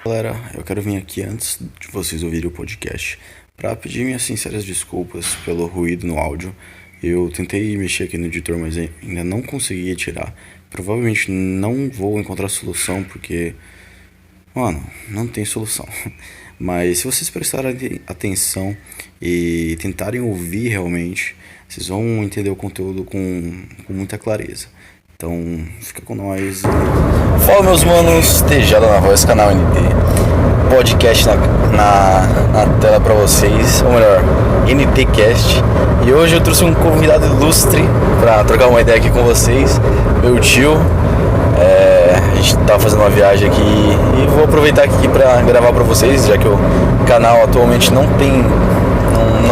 Galera, eu quero vir aqui antes de vocês ouvirem o podcast para pedir minhas sinceras desculpas pelo ruído no áudio. Eu tentei mexer aqui no editor, mas ainda não consegui tirar. Provavelmente não vou encontrar solução porque, mano, não tem solução. Mas se vocês prestarem atenção e tentarem ouvir realmente, vocês vão entender o conteúdo com muita clareza. Então, fica com nós. Fala, meus manos, Tejada na voz, canal NT. Podcast na tela pra vocês, ou melhor, NTcast. E hoje eu trouxe um convidado ilustre pra trocar uma ideia aqui com vocês, meu tio. A gente tá fazendo uma viagem aqui e vou aproveitar aqui pra gravar pra vocês, já que o canal atualmente não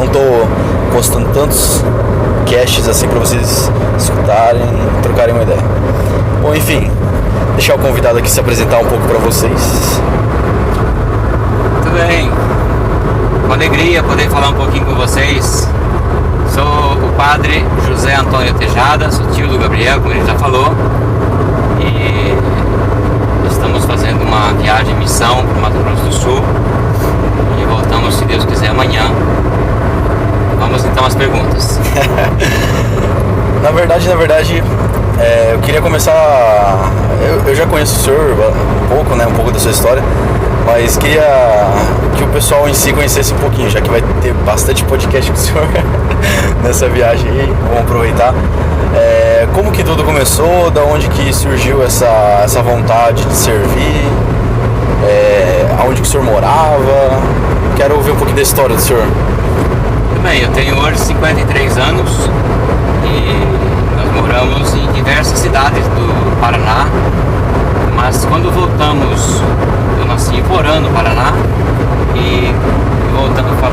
tô postando tantos casts assim pra vocês escutarem e trocarem uma ideia. Bom, enfim, deixar o convidado aqui se apresentar um pouco pra vocês. Tudo bem, com alegria poder falar um pouquinho com vocês. Sou o padre José Antônio Tejada, sou tio do Gabriel, como ele já falou, e estamos fazendo uma viagem missão para o Mato Grosso do Sul e voltamos, se Deus quiser, amanhã. Vamos então às perguntas. Na verdade, eu queria começar. Eu já conheço o senhor um pouco da sua história, mas queria que o pessoal em si conhecesse um pouquinho, já que vai ter bastante podcast com o senhor nessa viagem aí. Vamos aproveitar. Como que tudo começou? Da onde que surgiu essa vontade de servir? Aonde que o senhor morava? Quero ouvir um pouquinho da história do senhor. Bem, eu tenho hoje 53 anos e nós moramos em diversas cidades do Paraná, mas quando voltamos, eu nasci em Porã, no Paraná, e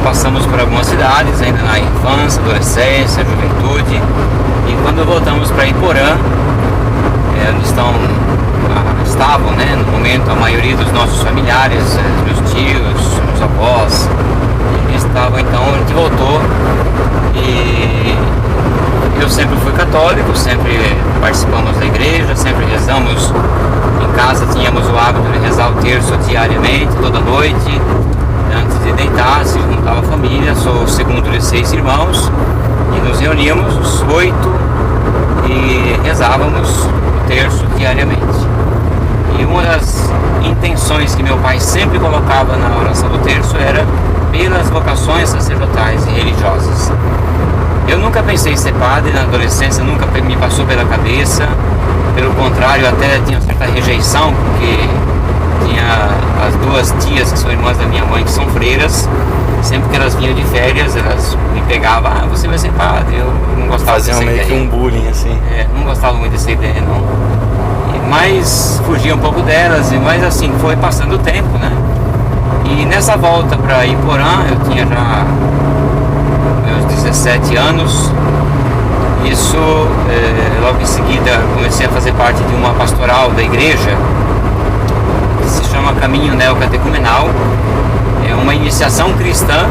passamos por algumas cidades ainda na infância, adolescência, juventude, e quando voltamos para Iporã, onde estavam, né, no momento, a maioria dos nossos familiares, meus tios, meus avós, estavam. Então a gente voltou e eu sempre fui católico, sempre participamos da igreja, sempre rezamos em casa, tínhamos o hábito de rezar o terço diariamente, toda noite, antes de deitar, se juntava a família. Sou o segundo de 6 irmãos e nos reuníamos os 8 e rezávamos o terço diariamente. E uma das intenções que meu pai sempre colocava na oração do terço era pelas vocações sacerdotais e religiosas. Eu nunca pensei em ser padre na adolescência, nunca me passou pela cabeça. Pelo contrário, até tinha certa rejeição, porque tinha as 2 tias que são irmãs da minha mãe, que são freiras. Sempre que elas vinham de férias, elas me pegavam: você vai ser padre. Eu não gostava dessa ideia. Faziam meio que um bullying assim. Não gostava muito dessa ideia, não. Mas fugia um pouco delas, mas assim, foi passando o tempo, né? E nessa volta para Iporã, eu tinha já meus 17 anos. Isso, logo em seguida, comecei a fazer parte de uma pastoral da igreja que se chama Caminho Neocatecumenal. É uma iniciação cristã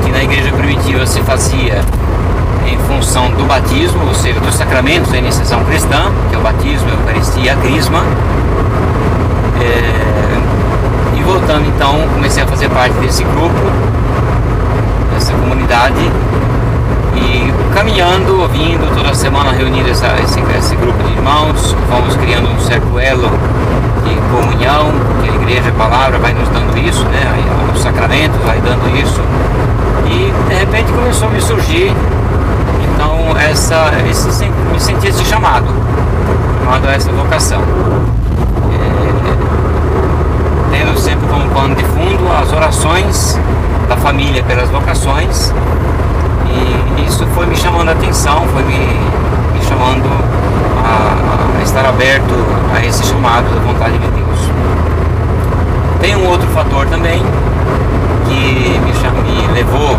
que na igreja primitiva se fazia em função do batismo, ou seja, dos sacramentos da iniciação cristã, que é o batismo, a eucaristia e a crisma. E voltando então, comecei a fazer parte desse grupo, dessa comunidade, e caminhando, ouvindo, toda semana reunindo esse grupo de irmãos, fomos criando um certo elo de comunhão, que a igreja, a palavra vai nos dando isso, né? Os sacramentos vai dando isso, e de repente começou a me surgir então me senti esse chamado a essa vocação, tendo sempre como pano de fundo as orações da família pelas vocações, e isso foi me chamando a atenção, foi me chamando a estar aberto a esse chamado da vontade de Deus. Tem um outro fator também que me levou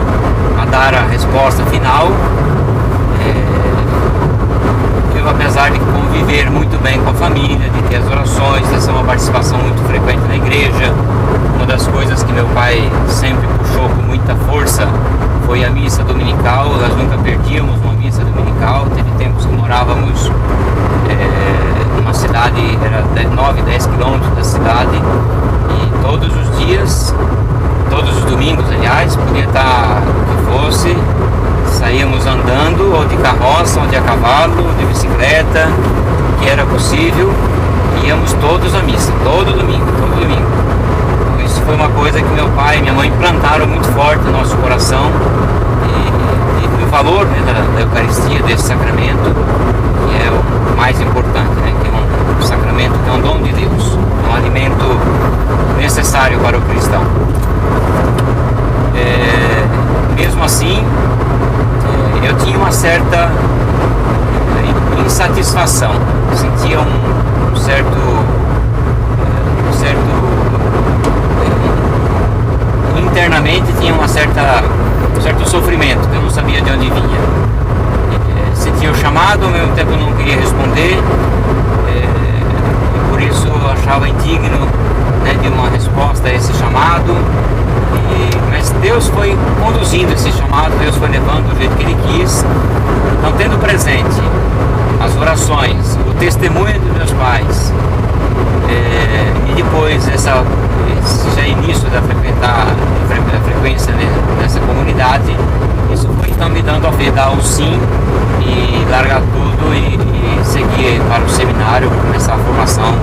a dar a resposta final. Eu, apesar de conviver muito bem com a família, de ter as orações, de ser uma participação muito frequente na igreja, uma das coisas que meu pai sempre puxou com muita força foi a missa dominical. Nós nunca perdíamos uma missa dominical. Teve tempos que morávamos numa cidade, era 9, 10 quilômetros da cidade, e cidades, podia estar o que fosse, saíamos andando, ou de carroça, ou de a cavalo, de bicicleta, que era possível, íamos todos à missa, todo domingo. Então, isso foi uma coisa que meu pai e minha mãe plantaram muito forte no nosso coração, e o valor, né, da Eucaristia, desse sacramento, que é o mais importante, né, que é um sacramento que é um dom de Deus, é um alimento necessário para o cristão. Mesmo assim, eu tinha uma certa insatisfação, sentia um certo internamente tinha um certo sofrimento que eu não sabia de onde vinha. Sentia o chamado, ao mesmo tempo eu não queria responder, e por isso eu achava indigno, né, de uma resposta a esse chamado. Mas Deus foi conduzindo esse chamado, Deus foi levando do jeito que Ele quis. Então, tendo presente as orações, o testemunho dos meus pais, e depois esse já início da frequência nessa comunidade, isso foi então me dando a fé, dar o sim e largar tudo e seguir para o seminário, começar a formação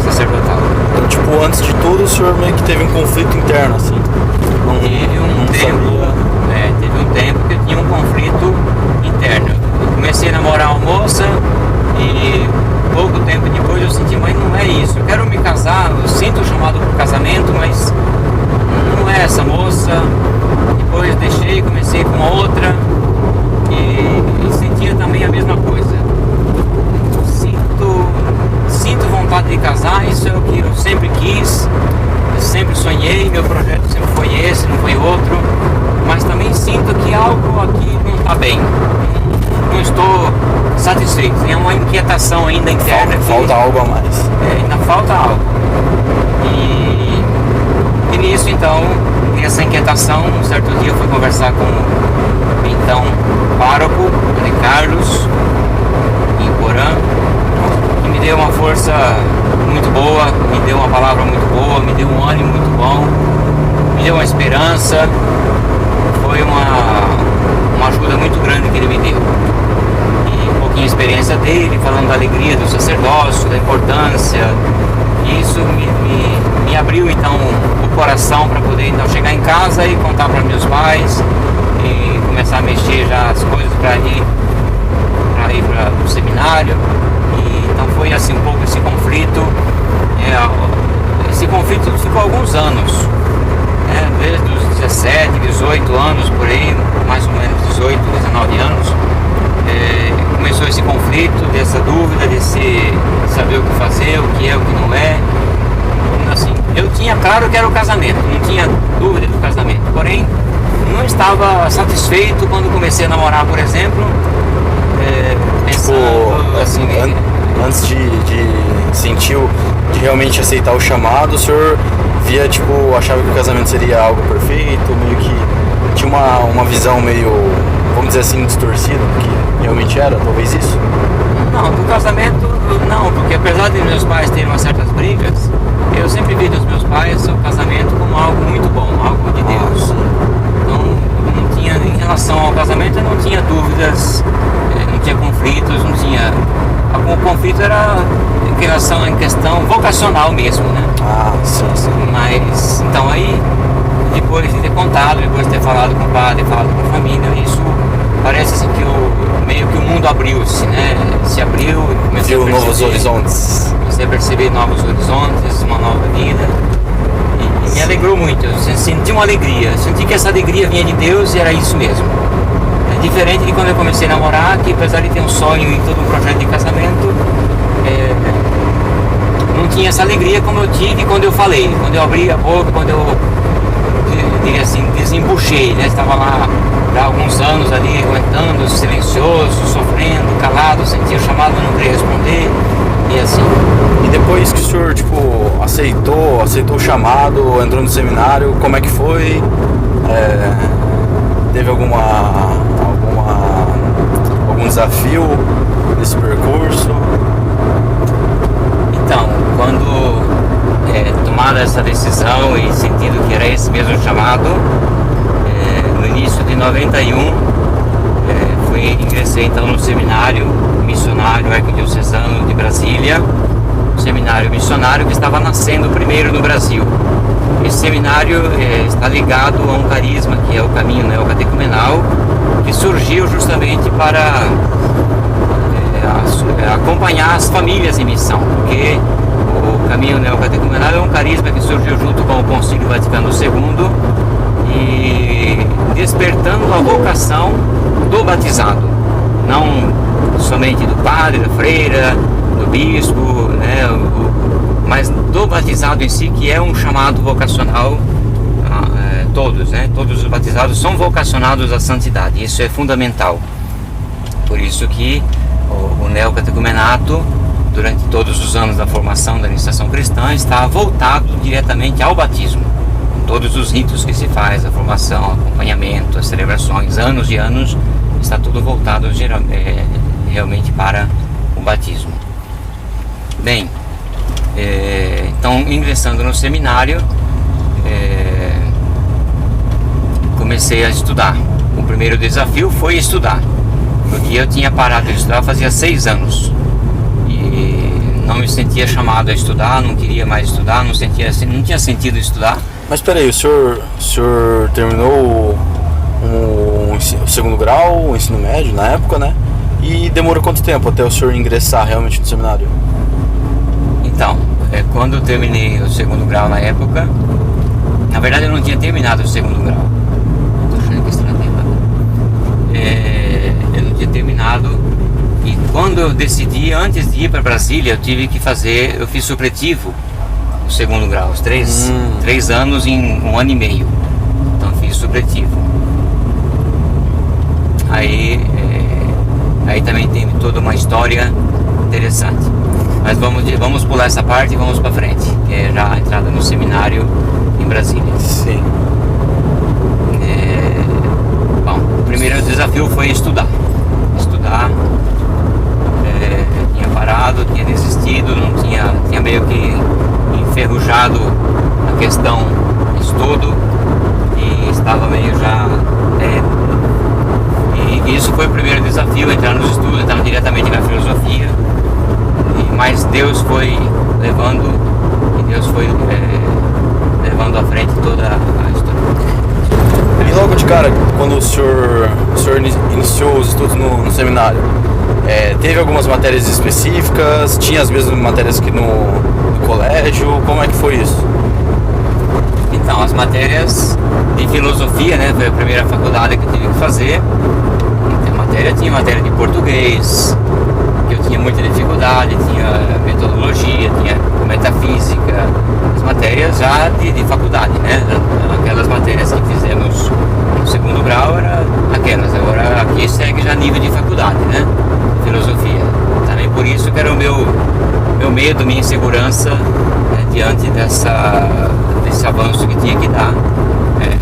sacerdotal. Então, tipo, antes de tudo, o senhor meio que teve um conflito interno, assim? Teve um tempo que eu tinha um conflito interno. Eu comecei a namorar uma moça e pouco tempo depois eu senti, mas não é isso, eu quero me casar, eu sinto o chamado para o casamento, mas não é essa moça. Depois deixei, comecei com outra e sentia também a mesma coisa. Sinto vontade de casar, isso é o que eu sempre quis, eu sempre sonhei, meu projeto sempre foi esse, não foi outro, mas também sinto que algo aqui não está bem, não estou satisfeito, tem uma inquietação ainda interna. Falta algo a mais. Ainda falta algo. E nisso então, essa inquietação, um certo dia eu fui conversar com o então pároco, Padre Carlos, em Porã, que me deu uma força muito boa, me deu uma palavra muito boa, me deu um ânimo muito bom, me deu uma esperança. Foi uma ajuda muito grande que ele me deu. E um pouquinho a experiência dele, falando da alegria do sacerdócio, da importância. E isso me abriu então o coração para poder então chegar em casa e contar para meus pais e começar a mexer já as coisas para ir para o seminário. E então foi assim um pouco esse conflito. Esse conflito ficou alguns anos, desde os 17, 18 anos por aí, mais ou menos 18, 19 anos. Começou esse conflito, dessa dúvida, de saber o que fazer, o que é, o que não é. Assim, eu tinha claro que era o casamento, não tinha dúvida do casamento, porém não estava satisfeito quando comecei a namorar, por exemplo, pensando assim... Antes de sentir, de realmente aceitar o chamado, o senhor via, achava que o casamento seria algo perfeito, meio que tinha uma visão meio, vamos dizer assim, distorcida do que realmente era, talvez isso? Não, do casamento não, porque apesar de meus pais terem umas certas brigas, eu sempre vi dos meus pais o casamento como algo muito bom, algo de Deus. Então, não tinha, em relação ao casamento, eu não tinha dúvidas, não tinha conflitos, não tinha... O conflito era em questão vocacional mesmo, né? Sim. Mas, então aí, depois de ter contado, depois de ter falado com o padre, falado com a família, isso parece assim que meio que o mundo abriu-se, né? Se abriu e comecei a perceber novos horizontes. Comecei a perceber novos horizontes, uma nova vida. E me alegrou muito, eu senti uma alegria, senti que essa alegria vinha de Deus e era isso mesmo. Diferente de quando eu comecei a namorar, que apesar de ter um sonho e todo um projeto de casamento, não tinha essa alegria como eu tive quando eu falei, quando eu abri a boca, quando eu, diria assim, desembuchei, né? Estava lá há alguns anos ali, aguentando, silencioso, sofrendo, calado, sentia o chamado, mas não queria responder, e assim. E depois que o senhor, aceitou o chamado, entrou no seminário, como é que foi? Teve algum desafio nesse percurso? Então, quando tomada essa decisão e sentindo que era esse mesmo chamado, no início de 91, ingressei então no seminário missionário arquidiocesano de Brasília, um seminário missionário que estava nascendo primeiro no Brasil. Esse seminário está ligado a um carisma que é o caminho neocatecumenal, que surgiu justamente para acompanhar as famílias em missão, porque o caminho neocatecumenal é um carisma que surgiu junto com o Concílio Vaticano II e despertando a vocação do batizado, não somente do padre, da freira, do bispo, né, mas do batizado em si, que é um chamado vocacional. Todos os batizados são vocacionados à santidade, isso é fundamental. Por isso que o neocatecumenato, durante todos os anos da formação da iniciação cristã, está voltado diretamente ao batismo. Todos os ritos que se faz, a formação, o acompanhamento, as celebrações, anos e anos, está tudo voltado realmente para o batismo. Bem, então ingressando no seminário, comecei a estudar. O primeiro desafio foi estudar, porque eu tinha parado de estudar fazia 6 anos e não me sentia chamado a estudar, não queria mais estudar, não tinha sentido estudar. Mas peraí, o senhor terminou o segundo grau, o ensino médio na época, né? E demorou quanto tempo até o senhor ingressar realmente no seminário? Então, quando eu terminei o segundo grau na época, na verdade eu não tinha terminado o segundo grau. Estou achando que está errado. Eu não tinha terminado e quando eu decidi, antes de ir para Brasília, eu fiz supletivo o segundo grau, os 3 anos em 1 ano e meio. Então fiz supletivo. Aí também tem toda uma história interessante. Mas vamos pular essa parte e vamos para frente, que é já a entrada no seminário em Brasília. Sim. Bom, o primeiro desafio foi estudar. Tinha parado, tinha desistido, tinha meio que enferrujado a questão estudo e estava meio já e isso foi o primeiro desafio, entrar nos estudos, entrar diretamente na filosofia, mas Deus foi levando à frente toda a história. E logo de cara, quando o senhor iniciou os estudos no seminário, teve algumas matérias específicas, tinha as mesmas matérias que no colégio, como é que foi isso? Então, as matérias de filosofia, né, foi a primeira faculdade que eu tive que fazer. Tinha matéria de português, que eu tinha muita dificuldade, tinha metodologia, tinha metafísica, as matérias já de faculdade, né? Aquelas matérias que fizemos no segundo grau eram aquelas, agora aqui segue já nível de faculdade, né? Filosofia. Também por isso que era o meu medo, minha insegurança diante desse avanço que tinha que dar,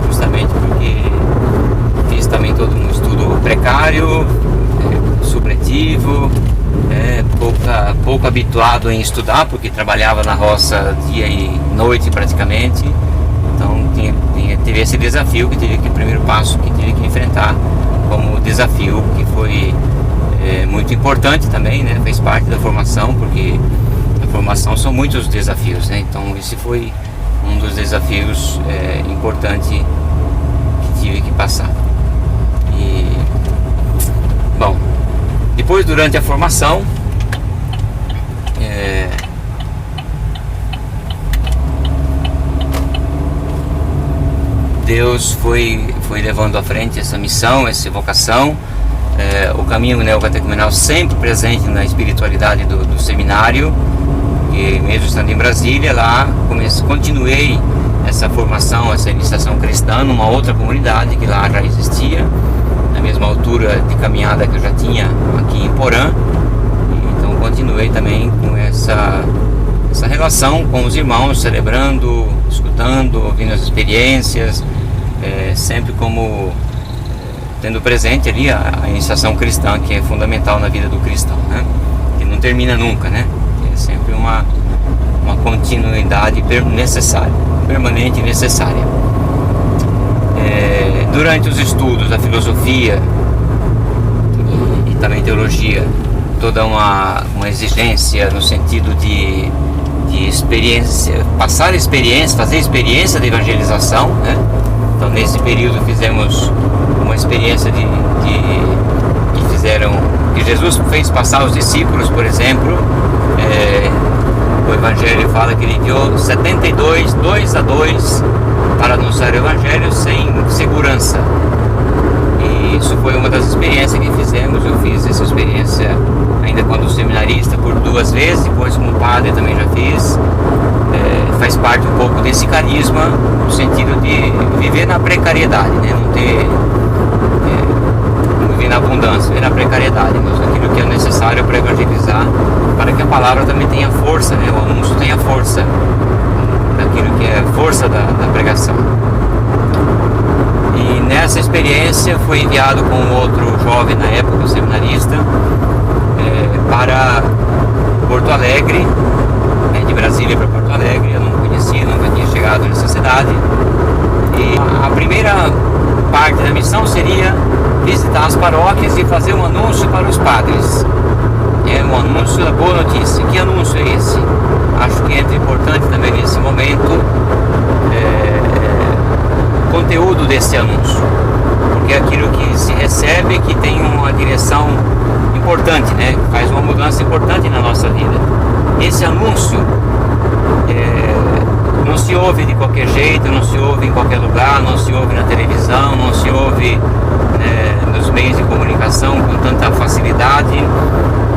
justamente porque fiz também todo um estudo precário, supletivo, pouco habituado em estudar, porque trabalhava na roça dia e noite praticamente. Então teve esse desafio o primeiro passo que tive que enfrentar como desafio, que foi muito importante também, né? Fez parte da formação, porque a formação são muitos desafios, né? Então esse foi um dos desafios importantes que tive que passar. Bom, depois durante a formação Deus foi levando à frente essa missão, essa vocação, o caminho neocatecumenal sempre presente na espiritualidade do seminário, e mesmo estando em Brasília, lá continuei essa formação, essa iniciação cristã numa outra comunidade que lá já existia, na mesma altura de caminhada que eu já tinha aqui em Porã. Então continuei também com essa relação com os irmãos, celebrando, escutando, ouvindo as experiências, sempre como tendo presente ali a iniciação cristã, que é fundamental na vida do cristão, né? Que não termina nunca, né? É sempre uma continuidade necessária, permanente e necessária. durante os estudos da filosofia e também teologia, toda uma exigência no sentido de experiência, passar experiência, fazer experiência de evangelização, né? Então nesse período fizemos uma experiência que Jesus fez passar aos discípulos, por exemplo. O Evangelho fala que ele enviou 72, 2 a 2, para anunciar o Evangelho sem segurança. E isso foi uma das experiências que fizemos. Eu fiz essa experiência ainda quando seminarista por 2 vezes, depois como padre também já fiz. Faz parte um pouco desse carisma, no sentido de viver na precariedade, né? Não viver na abundância, viver na precariedade, mas aquilo que é necessário para evangelizar, para que a palavra também tenha força, né? O anúncio tenha força, daquilo que é força da pregação. E nessa experiência fui enviado com outro jovem na época, seminarista, para Porto Alegre, de Brasília para Porto Alegre. Eu não conhecia, nunca tinha chegado nessa cidade. E a primeira parte da missão seria visitar as paróquias e fazer um anúncio para os padres. Um anúncio da boa notícia. Que anúncio é esse? Acho que é importante também nesse momento o conteúdo desse anúncio, porque é aquilo que se recebe que tem uma direção importante, né? Faz uma mudança importante na nossa vida. Esse anúncio não se ouve de qualquer jeito, não se ouve em qualquer lugar, não se ouve na televisão, não se ouve nos meios de comunicação com tanta facilidade,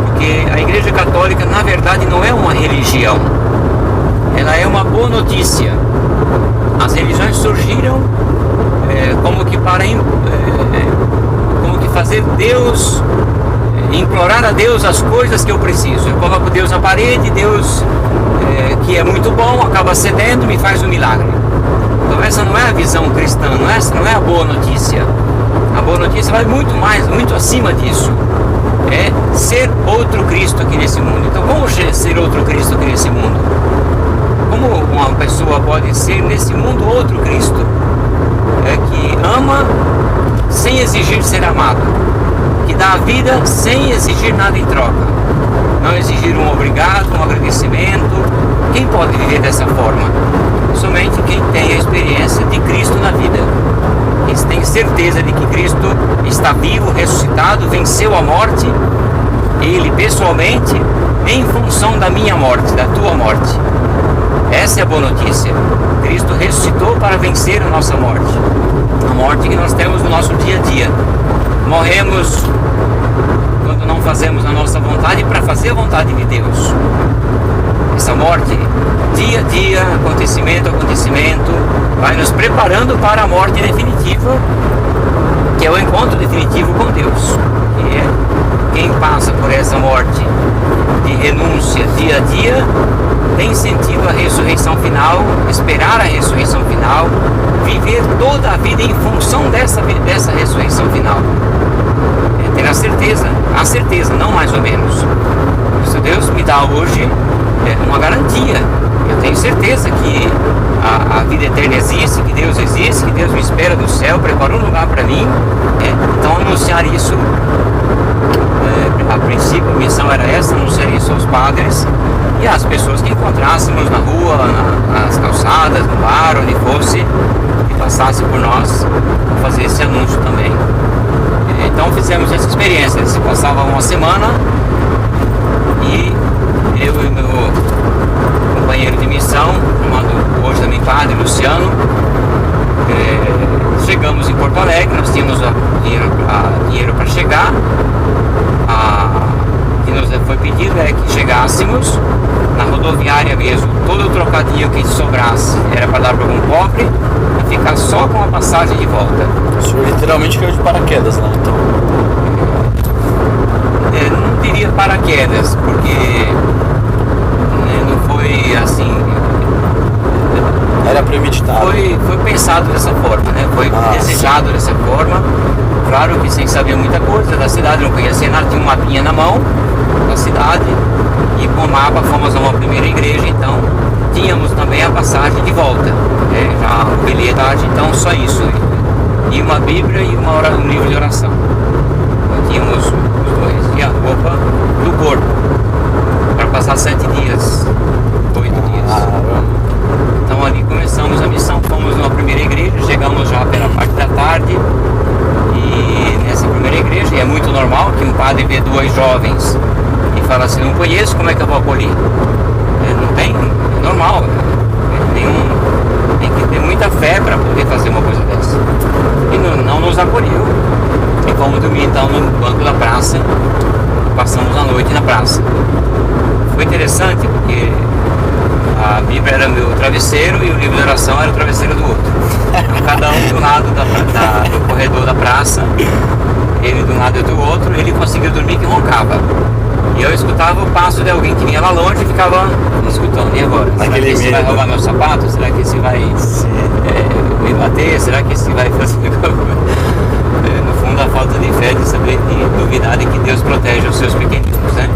porque a Igreja Católica na verdade não é uma religião, ela é uma boa notícia. As religiões surgiram como que fazer Deus, implorar a Deus as coisas que eu preciso. Eu coloco Deus na parede, Deus que é muito bom, acaba cedendo e me faz um milagre. Então essa não é a visão cristã, essa não é a boa notícia. A boa notícia vai muito mais, muito acima disso. É ser outro Cristo aqui nesse mundo. Então como ser outro Cristo aqui nesse mundo? Como uma pessoa pode ser nesse mundo outro Cristo? Que ama sem exigir ser amado, que dá a vida sem exigir nada em troca, não exigir um obrigado, um agradecimento. Quem pode viver dessa forma? Somente quem tem a experiência de Cristo na vida, quem tem certeza de que Cristo está vivo, ressuscitado, venceu a morte, Ele pessoalmente, em função da minha morte, da tua morte. Essa é a boa notícia. Cristo ressuscitou para vencer a nossa morte, a morte que nós temos no nosso dia a dia. Morremos quando não fazemos a nossa vontade para fazer a vontade de Deus. Essa morte, dia a dia, acontecimento a acontecimento, vai nos preparando para a morte definitiva, que é o encontro definitivo com Deus. Que é quem passa por essa morte de renúncia dia a dia, tem sentido a ressurreição final, esperar a ressurreição final, viver toda a vida em função dessa ressurreição final. Ter a certeza, não mais ou menos. Isso Deus me dá hoje uma garantia. Eu tenho certeza que a vida eterna existe, que Deus existe, que Deus me espera do céu, preparou um lugar para mim. Então anunciar isso, a princípio a missão era essa, anunciar isso aos padres e às pessoas que encontrássemos na rua, nas calçadas, no bar, onde fosse, que passasse por nós, fazer esse anúncio também. Então fizemos essa experiência. Se passava uma semana e eu e o meu companheiro de missão, chamado hoje também padre Luciano, chegamos em Porto Alegre. Nós tínhamos dinheiro para chegar. O que nos foi pedido é que chegássemos na rodoviária mesmo. Todo o trocadinho que sobrasse era para dar para algum pobre e ficar só com a passagem de volta. O senhor literalmente caiu de paraquedas lá, então? Não diria paraquedas, porque não foi assim. Era premeditado. Foi pensado dessa forma, né? Foi desejado dessa forma. Claro que sem saber muita coisa da cidade, não conhecia nada, tinha um mapinha na mão da cidade e com o mapa fomos a uma primeira igreja, então tínhamos também a passagem de volta, já o bilhete, então só isso. e uma Bíblia e um livro de oração. Nós tínhamos os dois. E a roupa do corpo, para passar 7 dias, 8 dias. Então ali começamos a missão, fomos numa primeira igreja, chegamos já pela parte da tarde. E nessa primeira igreja, e é muito normal que um padre vê 2 jovens e fala assim, não conheço, como é que eu vou acolher? Não tem, é normal, tem que ter muita fé para poder fazer uma coisa dessa. E não nos acolheu. E fomos dormir então no banco da praça, passamos a noite na praça. Foi interessante porque a Bíblia era meu travesseiro e o livro de oração era o travesseiro do outro. Então, cada um do lado do corredor da praça, ele de um lado e do outro, ele conseguia dormir que roncava. E eu escutava o passo de alguém que vinha lá longe e ficava escutando. E agora? Será que esse vai roubar meu sapato? Será que esse vai me bater? Será que esse vai fazer no fundo, a falta de fé, de saber, de duvidar de que Deus protege os seus pequeninos, né?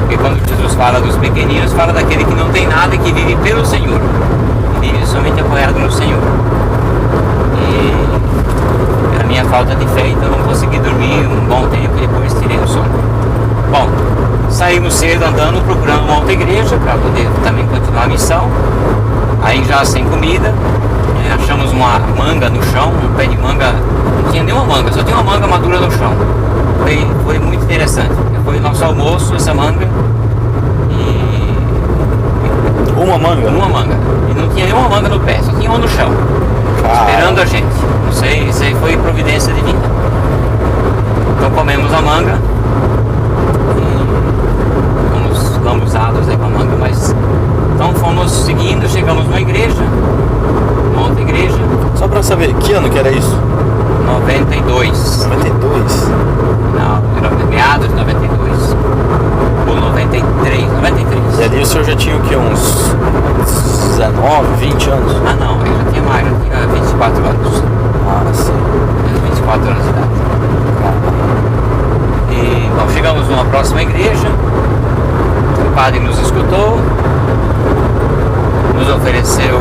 Porque quando Jesus fala dos pequeninos, fala daquele que não tem nada e que vive pelo Senhor. Vive somente apoiado no Senhor. E a minha falta de fé, então eu não consegui dormir um bom tempo e depois tirei o sono. Bom, saímos cedo andando, procurando uma outra igreja para poder também continuar a missão. Aí já sem comida, achamos uma manga no chão, um pé de manga, não tinha nenhuma manga, só tinha uma manga madura no chão. Foi muito interessante. Foi nosso almoço, essa manga. E... Uma manga? Uma manga. E não tinha nenhuma manga no pé, só tinha uma no chão. Esperando a gente. Não sei, isso aí foi providência divina. Então comemos a manga. E fomos lambuzados aí com a manga, mas... Então fomos seguindo, chegamos numa igreja. Uma outra igreja. Só pra saber, que ano que era isso? 92. 92? Não, era meados de 92. Ou 93, 93. E ali o senhor já tinha o quê? Uns 19, 20 anos? Ah não, eu já tinha mais, já tinha 24 anos. Ah, sim. 24 anos de idade. E bom, chegamos numa próxima igreja. O padre nos escutou, nos ofereceu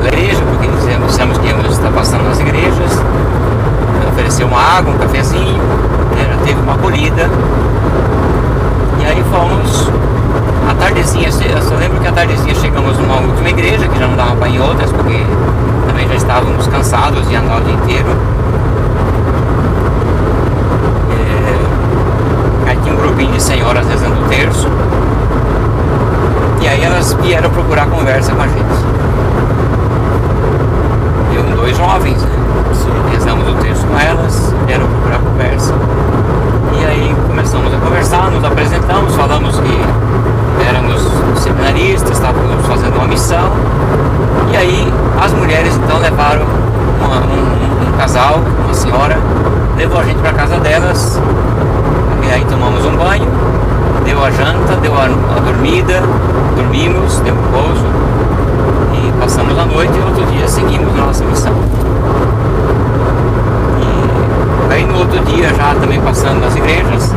igreja, porque dissemos que íamos estar passando nas igrejas. Ofereceu uma água, um cafezinho, já teve uma acolhida. E aí fomos, à tardezinha, eu só lembro que à tardezinha chegamos numa última igreja, que já não dava para ir em outras, porque também já estávamos cansados de andar o dia inteiro. Aí tinha um grupinho de senhoras rezando o terço. E aí elas vieram procurar conversa com a gente. Eu com 2 jovens, né? Rezamos o texto com elas, vieram procurar conversa. E aí começamos a conversar, nos apresentamos, falamos que éramos seminaristas, estávamos fazendo uma missão. E aí as mulheres então levaram um casal, uma senhora, levou a gente para casa delas. E aí tomamos um banho, deu a janta, deu a dormida, dormimos, deu um pouso. E passamos a noite e outro dia seguimos a nossa missão. E aí no outro dia, já também passando nas igrejas,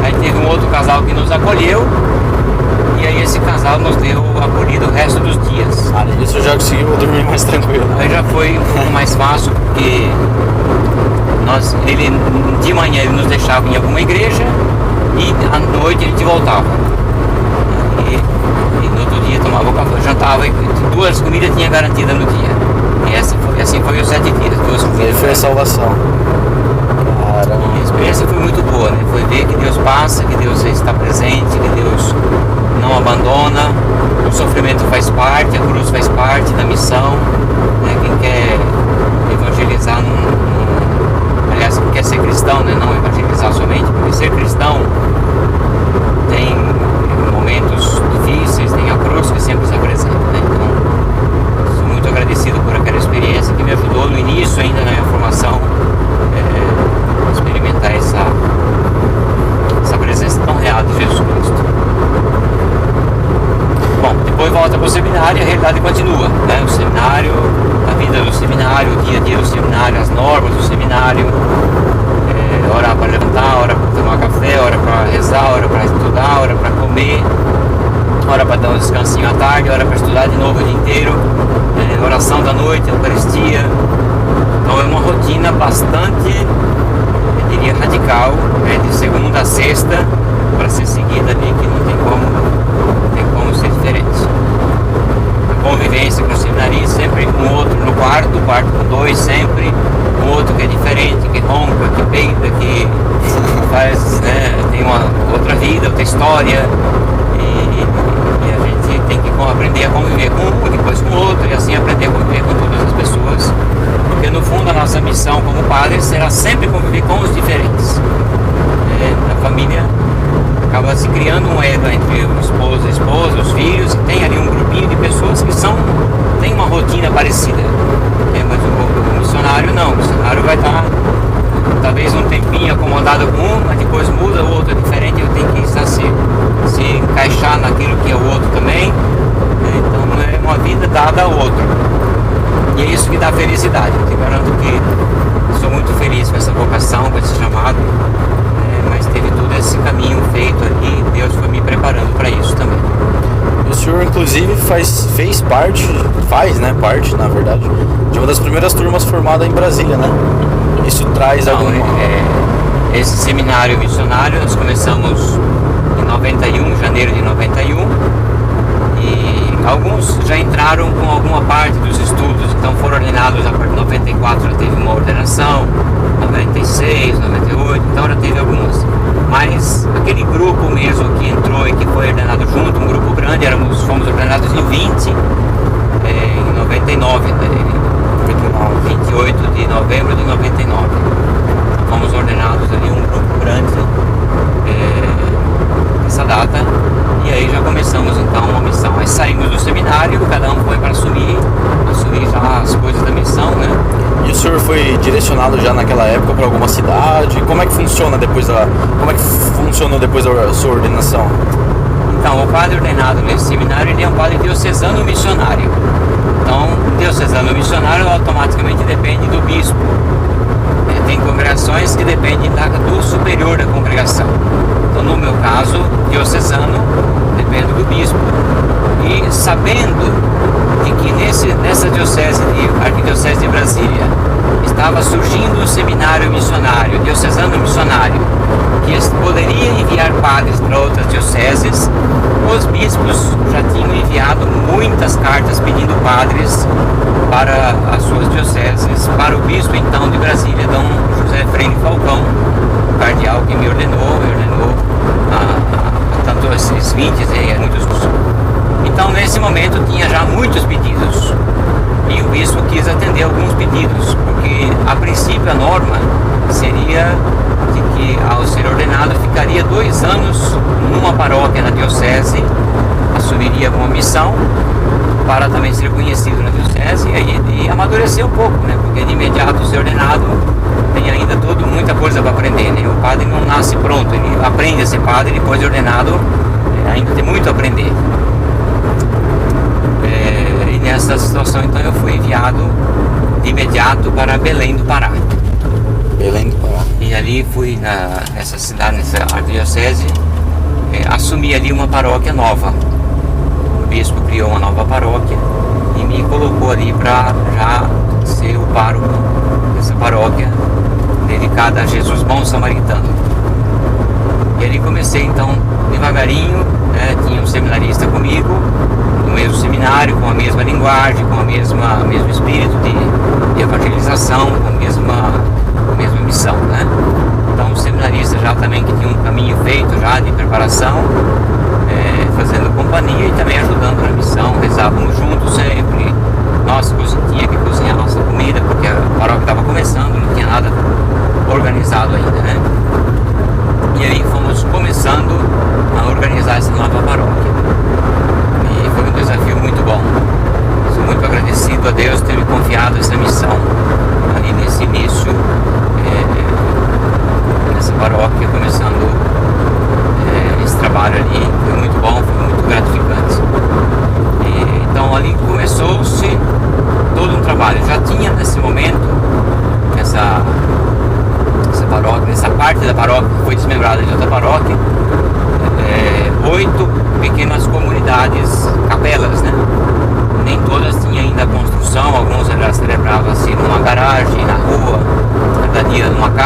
aí teve um outro casal que nos acolheu. E aí esse casal nos deu acolhido o resto dos dias. Ah, isso já conseguiu dormir mais tranquilo. Aí já foi um pouco mais fácil, porque de manhã ele nos deixava em alguma igreja e à noite a gente voltava. E no outro dia tomava o café, jantava e 2 comidas tinha garantida no dia. E assim foi os 7 dias, 2 comidas. Ele foi a salvação. Caramba. E a experiência foi muito boa, né? Foi ver que Deus passa, que Deus está presente, que Deus não abandona, o sofrimento faz parte, a cruz faz parte da missão, né? Quem quer evangelizar aliás, quem quer ser cristão, né? Não evangelizar somente, porque ser cristão tem momentos difíceis, tem a cruz que sempre se apresenta, né? Então, sou muito agradecido por aquela experiência que me ajudou no início ainda na minha formação, experimentar essa presença tão real de Jesus Cristo. Bom, depois volta para o seminário e a realidade continua, né? O seminário, a vida do seminário, o dia a dia do seminário, as normas do seminário, hora para levantar, hora para tomar café, hora para rezar, hora para estudar, hora para comer, hora para dar um descansinho à tarde, hora para estudar de novo o dia inteiro, oração da noite, Eucaristia. Então é uma rotina bastante, eu diria, radical, né, de segunda a sexta, para ser seguida ali, que não tem como ser diferente. A convivência com o seminarista, sempre um outro no quarto com dois sempre, um outro que é diferente, que ronca, que peida, que faz, né, tem uma outra vida, outra história, e a gente tem que aprender a conviver com um, depois com o outro, e assim aprender a conviver com todas as pessoas, porque no fundo a nossa missão como padre será sempre conviver com os diferentes. Na família acaba se criando um ego entre o esposo e a esposa, os filhos, e tem ali um grupinho de pessoas que tem uma rotina parecida. Mas o missionário não, o missionário vai estar talvez um tempinho acomodado com um, mas depois muda, o outro é diferente, eu tenho que estar se encaixar naquilo que é o outro também. Então é uma vida dada ao outro. E é isso que dá felicidade. Eu te garanto que sou muito feliz com essa vocação, com esse chamado, mas teve todo esse caminho feito aqui, Deus foi me preparando para isso também. O senhor inclusive faz parte, na verdade, de uma das primeiras turmas formadas em Brasília, né? Isso traz alguma... Esse seminário missionário nós começamos em 91, janeiro de 91, e alguns já entraram com alguma parte dos estudos, então foram ordenados a partir de 94, já teve uma ordenação, 96, 98, então já teve algumas. Mas aquele grupo mesmo que entrou e que foi ordenado junto, um grupo grande, fomos ordenados em 20, em 99, 28 de novembro de 99. Fomos ordenados ali, um grupo grande nessa data, e aí já começamos então uma missão. Aí saímos do seminário, cada um foi para assumir já as coisas da missão, né? E o senhor foi direcionado já naquela época para alguma cidade? Como é que funcionou depois da sua ordenação? Então, o padre ordenado nesse seminário, ele é um padre diocesano missionário. Então, diocesano missionário automaticamente depende do bispo. Tem congregações que dependem do superior da congregação. Então, no meu caso, diocesano depende do bispo. E sabendo de que nessa arquidiocese de Brasília, estava surgindo um seminário missionário, diocesano missionário, que poderia enviar padres para outras dioceses, os bispos já tinham enviado muitas cartas pedindo padres para as suas dioceses, para o bispo então de Brasília, Dom José Freire Falcão, o cardeal que me ordenou a tanto esses 20 e muitos. Então nesse momento tinha já muitos pedidos, e o bispo quis atender alguns pedidos, porque a princípio a norma seria de que ao ser ordenado ficaria 2 anos numa paróquia na diocese, assumiria uma missão para também ser conhecido na diocese e amadurecer um pouco, né? Porque de imediato ser ordenado tem ainda muita coisa para aprender, né? O padre não nasce pronto, ele aprende a ser padre, depois de ordenado ainda tem muito a aprender. E nessa situação então eu fui enviado de imediato para Belém do Pará. E ali fui nessa cidade, nessa arquidiocese, assumi ali uma paróquia nova. O bispo criou uma nova paróquia e me colocou ali para já ser o pároco dessa paróquia dedicada a Jesus Bom Samaritano. E ali comecei então devagarinho, né, tinha um seminarista comigo, no mesmo seminário, com a mesma linguagem, com o mesmo espírito de evangelização, com a mesma missão, né? Então o seminarista já também que tinha um caminho feito já de preparação, fazendo companhia e também ajudando na missão, rezávamos juntos sempre. Nós tinha que cozinhar a nossa comida, porque a paróquia estava começando, não tinha nada organizado ainda, né? E aí fomos começando a organizar essa nova paróquia. E foi um desafio muito bom. Sou muito agradecido a Deus ter me confiado essa missão ali nesse início, nessa paróquia, começando esse trabalho ali. Foi muito bom, foi muito gratificante. Então ali começou-se todo um trabalho. Já tinha nesse momento essa paróquia, nessa parte da paróquia que foi desmembrada de outra paróquia, 8 pequenas comunidades, capelas, né? Nem todas tinham ainda construção, alguns já celebravam assim numa garagem, na rua,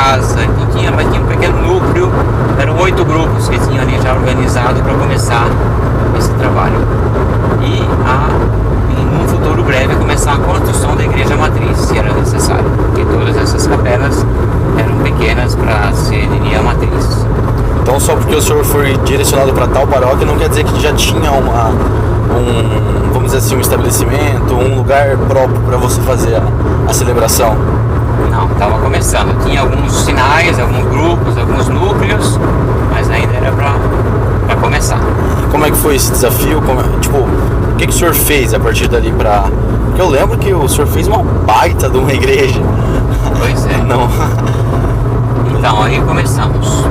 casa, então mas tinha um pequeno núcleo, eram 8 grupos que tinham ali já organizado para começar esse trabalho. E em um futuro breve começar a construção da igreja matriz, se era necessário, porque todas essas capelas eram pequenas para serem a matriz. Então só porque o senhor foi direcionado para tal paróquia não quer dizer que já tinha vamos dizer assim, um estabelecimento, um lugar próprio para você fazer a celebração? Não, estava começando. Tinha alguns sinais, alguns grupos, alguns núcleos, mas ainda era para começar. E como é que foi esse desafio? O que o senhor fez a partir dali Porque eu lembro que o senhor fez uma baita de uma igreja. Pois é. Não. Então, aí começamos.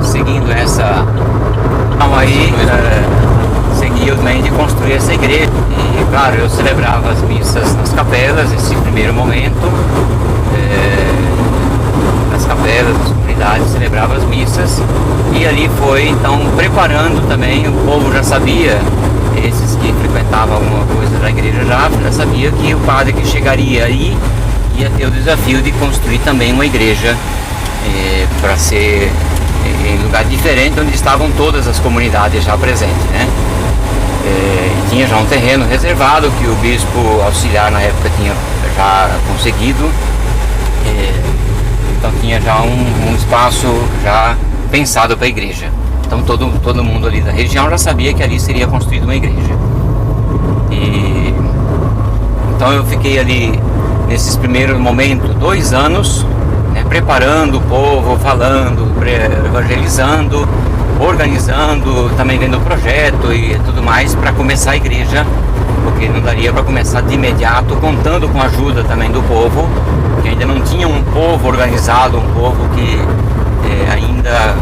Seguindo essa... Então, aí... segui o meio de construir essa igreja. E, claro, eu celebrava as missas nas capelas, esse primeiro momento. Nas capelas, nas comunidades, celebrava as missas. E ali foi, então, preparando também. O povo já sabia, esses que frequentavam alguma coisa da igreja já sabia que o padre que chegaria aí ia ter o desafio de construir também uma igreja para ser em lugar diferente, onde estavam todas as comunidades já presentes, né? Tinha já um terreno reservado que o bispo auxiliar na época tinha já conseguido, então tinha já um espaço já pensado para a igreja. Então todo mundo ali da região já sabia que ali seria construída uma igreja. Então eu fiquei ali nesses primeiros momentos 2 anos, né, preparando o povo, falando, evangelizando, organizando, também vendo o projeto e tudo mais para começar a igreja, porque não daria para começar de imediato, contando com a ajuda também do povo, que ainda não tinha um povo organizado, um povo que ainda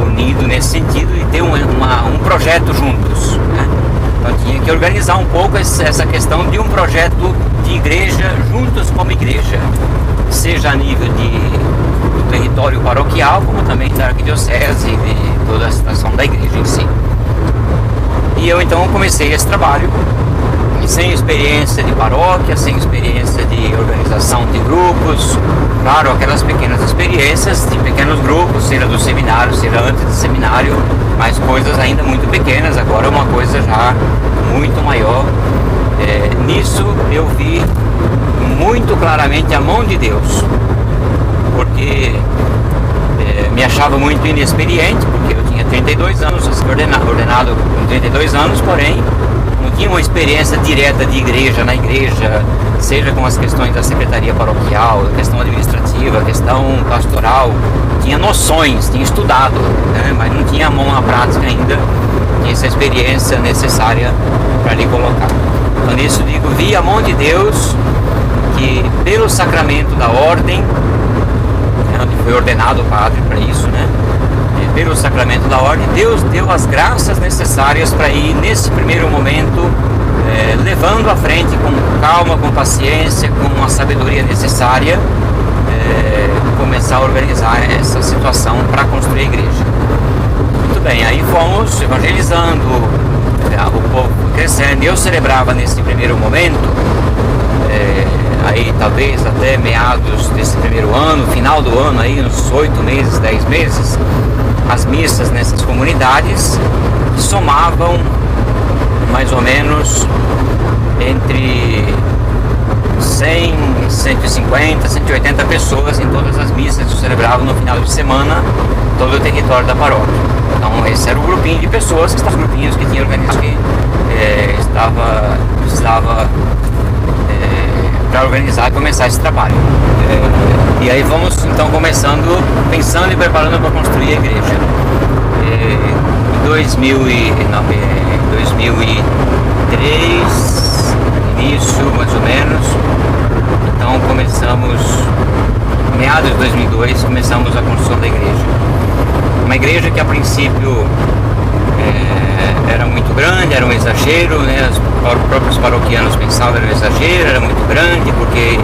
unido nesse sentido e ter um projeto juntos, né? Então tinha que organizar um pouco essa questão de um projeto de igreja juntos como igreja, seja a nível do território paroquial, como também da arquidiocese e de toda a situação da igreja em si. E eu então comecei esse trabalho, sem experiência de paróquia, sem experiência de organização de grupos, claro, aquelas pequenas experiências de pequenos grupos, seja do seminário, seja antes do seminário, mas coisas ainda muito pequenas, agora uma coisa já muito maior. Nisso eu vi muito claramente a mão de Deus, porque me achava muito inexperiente, porque eu tinha 32 anos, ordenado com 32 anos, porém não tinha uma experiência direta de igreja na igreja, seja com as questões da secretaria paroquial, a questão administrativa, a questão pastoral. Tinha noções, tinha estudado, né, mas não tinha a mão na prática ainda, tinha essa experiência necessária para lhe colocar. Então nisso digo, vi a mão de Deus, que pelo sacramento da ordem, onde foi ordenado o padre para isso, né? Pelo sacramento da ordem, Deus deu as graças necessárias para ir nesse primeiro momento levando à frente com calma, com paciência, com a sabedoria necessária, começar a organizar essa situação para construir a igreja. Muito bem, aí fomos evangelizando, o povo crescendo. Eu celebrava nesse primeiro momento, aí talvez até meados desse primeiro ano, final do ano, aí uns 8 meses, 10 meses, as missas nessas comunidades que somavam mais ou menos entre 100, 150, 180 pessoas em todas as missas que eu celebrava no final de semana, todo o território da paróquia. Então esse era o grupinho de pessoas, que estavam grupinhos que tinha organizado, que precisava para organizar e começar esse trabalho. E aí vamos então começando, pensando e preparando para construir a igreja. Em 2003, início mais ou menos, então começamos, meados de 2002, começamos a construção da igreja. Uma igreja que a princípio era muito grande, era um exagero, né? Os próprios paroquianos pensavam que era um exagero, era muito grande, porque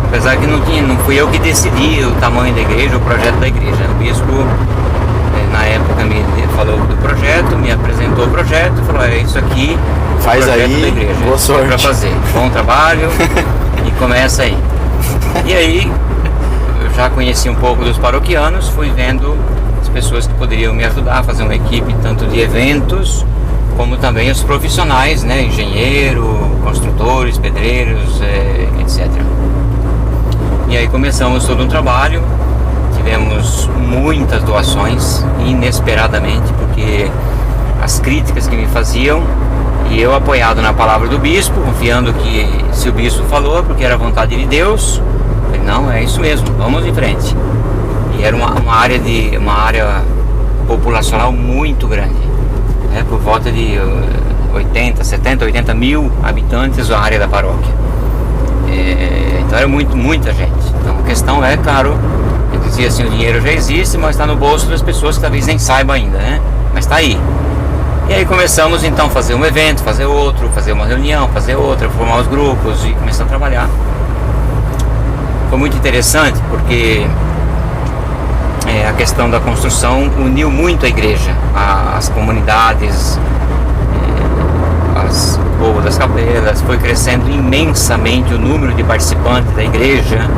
apesar que não fui eu que decidi o tamanho da igreja, o projeto da igreja. O bispo na época me falou do projeto, me apresentou o projeto, falou, isso aqui faz o projeto aí, da igreja, boa sorte para fazer, bom trabalho e começa aí. E aí eu já conheci um pouco dos paroquianos, fui vendo as pessoas que poderiam me ajudar a fazer uma equipe tanto de eventos, como também os profissionais, né, engenheiro, construtores, pedreiros, etc. E aí começamos todo um trabalho, tivemos muitas doações, inesperadamente, porque as críticas que me faziam, e eu apoiado na palavra do bispo, confiando que se o bispo falou, porque era a vontade de Deus, eu falei, não, é isso mesmo, vamos em frente. E era uma área populacional muito grande, né, por volta de 70, 80 mil habitantes a área da paróquia. Então era muita gente. Então a questão é, claro, eu dizia assim, o dinheiro já existe, mas está no bolso das pessoas que talvez nem saibam ainda, né? Mas está aí. E aí começamos então a fazer um evento, fazer outro, fazer uma reunião, fazer outra, formar os grupos e começar a trabalhar. Foi muito interessante porque a questão da construção uniu muito a igreja, as comunidades, o povo das capelas, foi crescendo imensamente o número de participantes da igreja.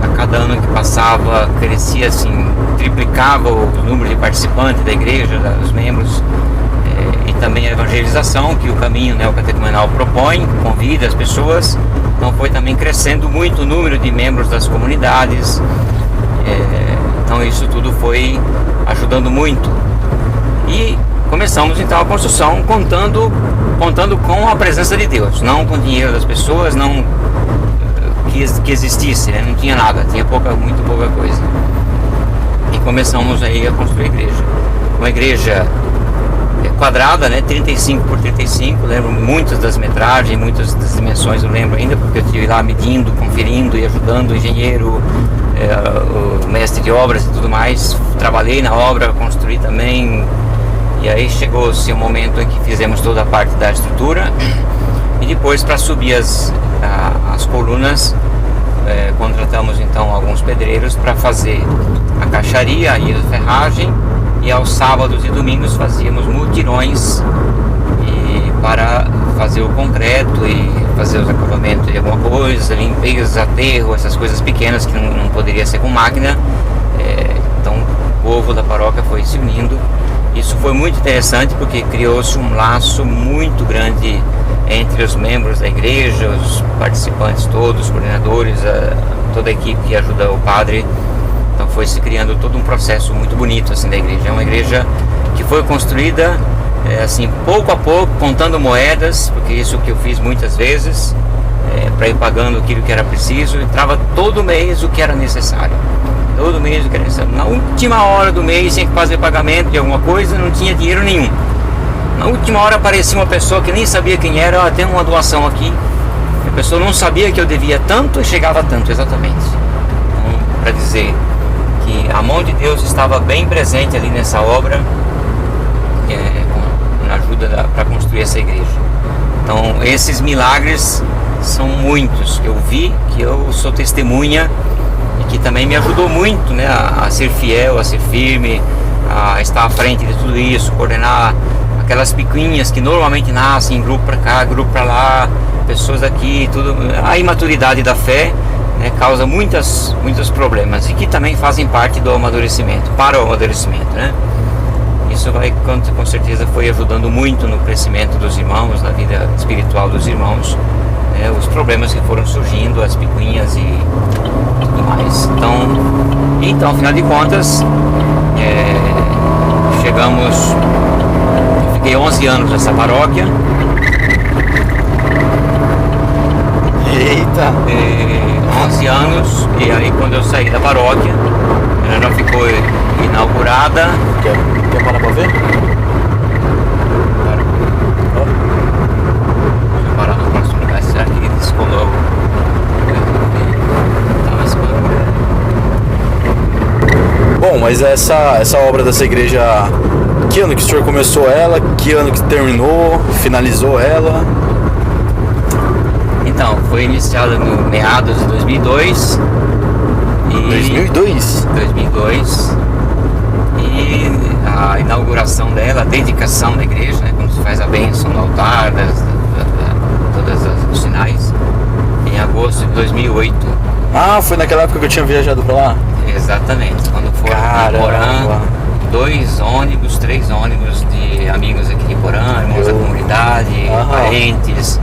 A cada ano que passava crescia assim, triplicava o número de participantes da igreja, dos membros, e também a evangelização que o caminho neocatecumenal propõe, convida as pessoas. Então foi também crescendo muito o número de membros das comunidades. Então isso tudo foi ajudando muito. E começamos então a construção contando com a presença de Deus, não com o dinheiro das pessoas, não que existisse, né? Não tinha nada, tinha muito pouca coisa. E começamos aí a construir a igreja. Uma igreja quadrada, né? 35 por 35, lembro muitas das metragens, muitas das dimensões eu lembro ainda, porque eu estive lá medindo, conferindo e ajudando o engenheiro, o mestre de obras e tudo mais. Trabalhei na obra, construí também. E aí chegou-se o momento em que fizemos toda a parte da estrutura, e depois, para subir as colunas, contratamos então alguns pedreiros para fazer a caixaria e a ferragem, e aos sábados e domingos fazíamos mutirões para fazer o concreto e fazer os acabamentos de alguma coisa, limpeza, aterro, essas coisas pequenas que não poderia ser com máquina. Então o povo da paróquia foi se unindo. Isso foi muito interessante porque criou-se um laço muito grande entre os membros da igreja, os participantes todos, os coordenadores, toda a equipe que ajuda o padre. Então foi se criando todo um processo muito bonito assim da igreja. É uma igreja que foi construída assim pouco a pouco, contando moedas, porque isso que eu fiz muitas vezes, para ir pagando aquilo que era preciso. Entrava todo mês o que era necessário. Todo mês o que era necessário. Na última hora do mês tinha que fazer pagamento de alguma coisa, não tinha dinheiro nenhum. Na última hora aparecia uma pessoa que nem sabia quem era, tem uma doação aqui. A pessoa não sabia que eu devia tanto e chegava a tanto, exatamente. Então, para dizer que a mão de Deus estava bem presente ali nessa obra, na ajuda para construir essa igreja. Então esses milagres são muitos que eu vi, que eu sou testemunha, e que também me ajudou muito, né, a ser fiel, a ser firme, a estar à frente de tudo isso, coordenar aquelas picuinhas que normalmente nascem, grupo para cá, grupo para lá, pessoas aqui, tudo. A imaturidade da fé, né, causa muitos problemas, e que também fazem parte do amadurecimento, para o amadurecimento, né? Isso com certeza foi ajudando muito no crescimento dos irmãos, na vida espiritual dos irmãos, os problemas que foram surgindo, as picuinhas e tudo mais. Então, afinal de contas, chegamos. Fiquei 11 anos nessa paróquia. Eita! 11 anos, e aí quando eu saí da paróquia, ela já ficou inaugurada. Quer parar pra ver? Deixa eu parar no próximo lugar. Será que ele descolou? Bom, mas essa obra dessa igreja, que ano que o senhor começou ela? Que ano que terminou? Finalizou ela? Então, foi iniciada no meados de 2002. 2002? 2002. E a inauguração dela, a dedicação da igreja, né, quando se faz a bênção no altar, todos os sinais, em agosto de 2008. Ah, foi naquela época que eu tinha viajado pra lá? Exatamente, quando foram em Porã, 2 ônibus, 3 ônibus de amigos aqui de Porã, irmãos da comunidade, parentes,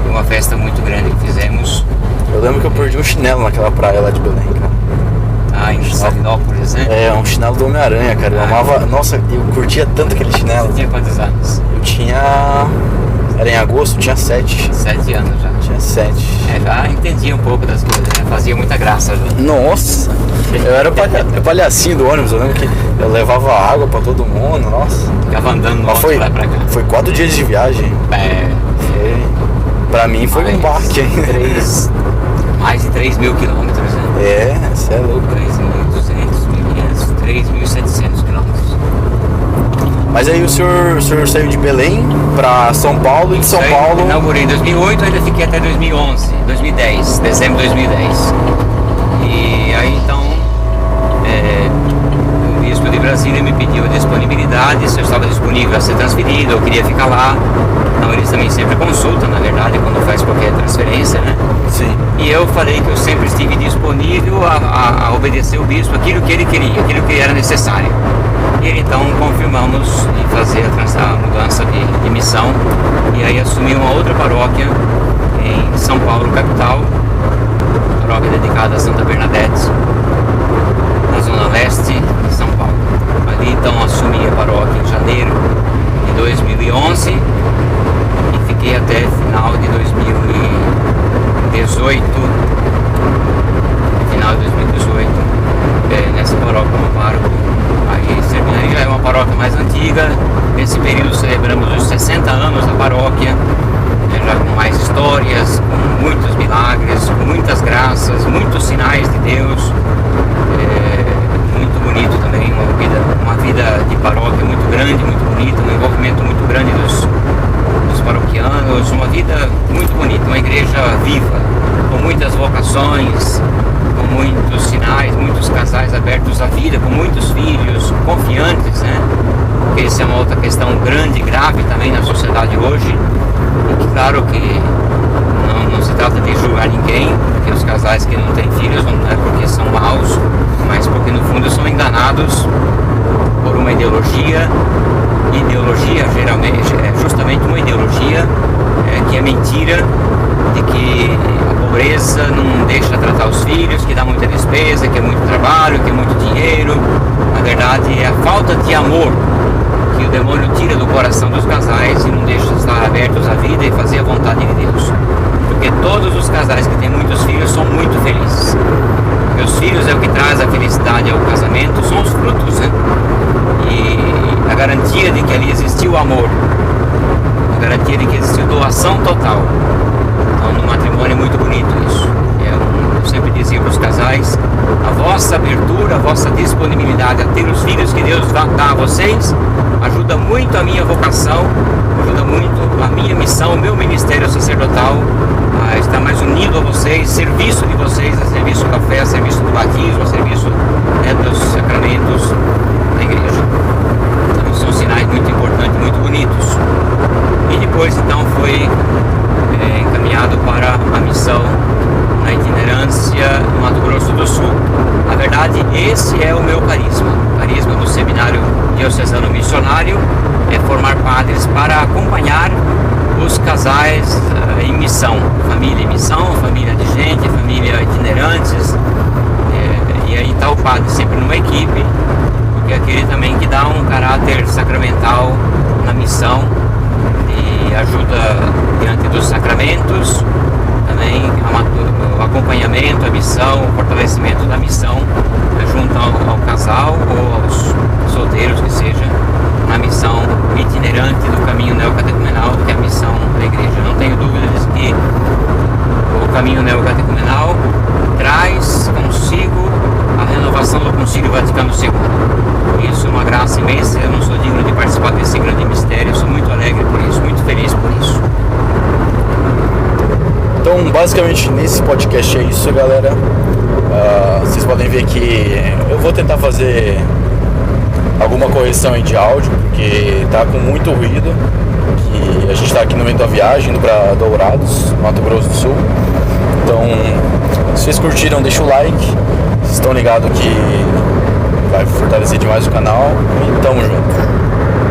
uma festa muito grande que fizemos. Eu lembro que eu perdi um chinelo naquela praia lá de Belém, cara. Em Salinópolis, né? É, um chinelo do Homem-Aranha, cara. Eu amava. Nossa, eu curtia tanto aquele chinelo. Você tinha quantos anos? Eu tinha. Era em agosto, eu tinha 7. 7 anos já. Tinha 7. Já entendia um pouco das coisas, né? Fazia muita graça já. Nossa! Eu era o palhacinho do ônibus, eu lembro que eu levava água pra todo mundo, nossa. Ficava andando no ônibus lá pra cá. Foi 4 dias de viagem. Pra mim foi um embarque, hein? Mais de 3 mil quilômetros, né? Você é louco. 3.200, 3.700 quilômetros. Mas aí o senhor saiu de Belém pra São Paulo e de São Paulo... Eu inaugurei em 2008, ainda fiquei até 2010, dezembro de 2010. E aí então, o bispo de Brasília me pediu a disponibilidade, se eu estava disponível a ser transferido, eu queria ficar lá. Então eles também sempre consultam, na verdade, quando faz qualquer transferência, né? Sim. E eu falei que eu sempre estive disponível a obedecer o bispo, aquilo que ele queria, aquilo que era necessário. E então confirmamos em fazer a mudança de missão e aí assumi uma outra paróquia em São Paulo, capital, paróquia dedicada a Santa Bernadette, na zona leste de São Paulo. Ali então assumi a paróquia em janeiro de 2011 e fiquei até final de 2018, nessa paróquia como pároco. Aí Serminaria é uma paróquia mais antiga. Nesse período celebramos os 60 anos da paróquia, já com mais histórias, com muitos milagres, com muitas graças, muitos sinais de Deus. Muito bonito também, uma vida de paróquia muito grande, muito bonita, um envolvimento muito grande dos paroquianos, uma vida muito bonita, uma igreja viva, com muitas vocações, com muitos sinais, muitos casais abertos à vida, com muitos filhos, confiantes, né? Porque essa é uma outra questão grande e grave também na sociedade hoje. E que, claro que não se trata de julgar ninguém, porque os casais que não têm filhos não é porque são maus, mas porque no fundo são enganados por uma ideologia. Ideologia geralmente é justamente uma ideologia que é mentira, de que a pobreza não deixa tratar os filhos, que dá muita despesa, que é muito trabalho, que é muito dinheiro. Na verdade é a falta de amor que o demônio tira do coração dos casais e não deixa estar abertos à vida e fazer a vontade de Deus. Porque todos os casais que têm muitos filhos são muito felizes. Porque os filhos é o que traz a felicidade ao casamento, são os frutos, né? E a garantia de que ali existiu amor, a garantia de que existiu doação total. Então no matrimônio é muito bonito isso. Eu sempre dizia para os casais, a vossa abertura, a vossa disponibilidade a ter os filhos que Deus dá a vocês, ajuda muito a minha vocação, ajuda muito a minha missão, o meu ministério sacerdotal a estar mais unido a vocês, serviço de vocês, a serviço da fé, a serviço do batismo, a serviço dos sacramentos da igreja. Então são sinais muito importantes, muito bonitos. E depois então foi encaminhado para a missão na itinerância no Mato Grosso do Sul. Na verdade, esse é o meu carisma. O carisma do Seminário Diocesano Missionário é formar padres para acompanhar os casais em missão. Família em missão, família de gente, família itinerantes. E aí está o padre sempre numa equipe, porque é aquele também que dá um caráter sacramental na missão e ajuda diante dos sacramentos, também o acompanhamento, a missão, o fortalecimento da missão junto ao casal ou aos solteiros que seja, na missão itinerante do caminho neocatecumenal, que é a missão da igreja. Não tenho dúvidas que o caminho neocatecumenal traz consigo a renovação do Concílio Vaticano II. Isso é uma graça imensa, eu não sou digno de participar desse grande mistério, eu sou muito alegre por isso, muito feliz por isso. Então, basicamente, nesse podcast é isso, galera. Vocês podem ver que eu vou tentar fazer alguma correção aí de áudio, porque tá com muito ruído. Que a gente tá aqui no meio da viagem, indo para Dourados, Mato Grosso do Sul. Então, Se vocês curtiram, deixa o like. Vocês estão ligados que vai fortalecer demais o canal. E tamo junto.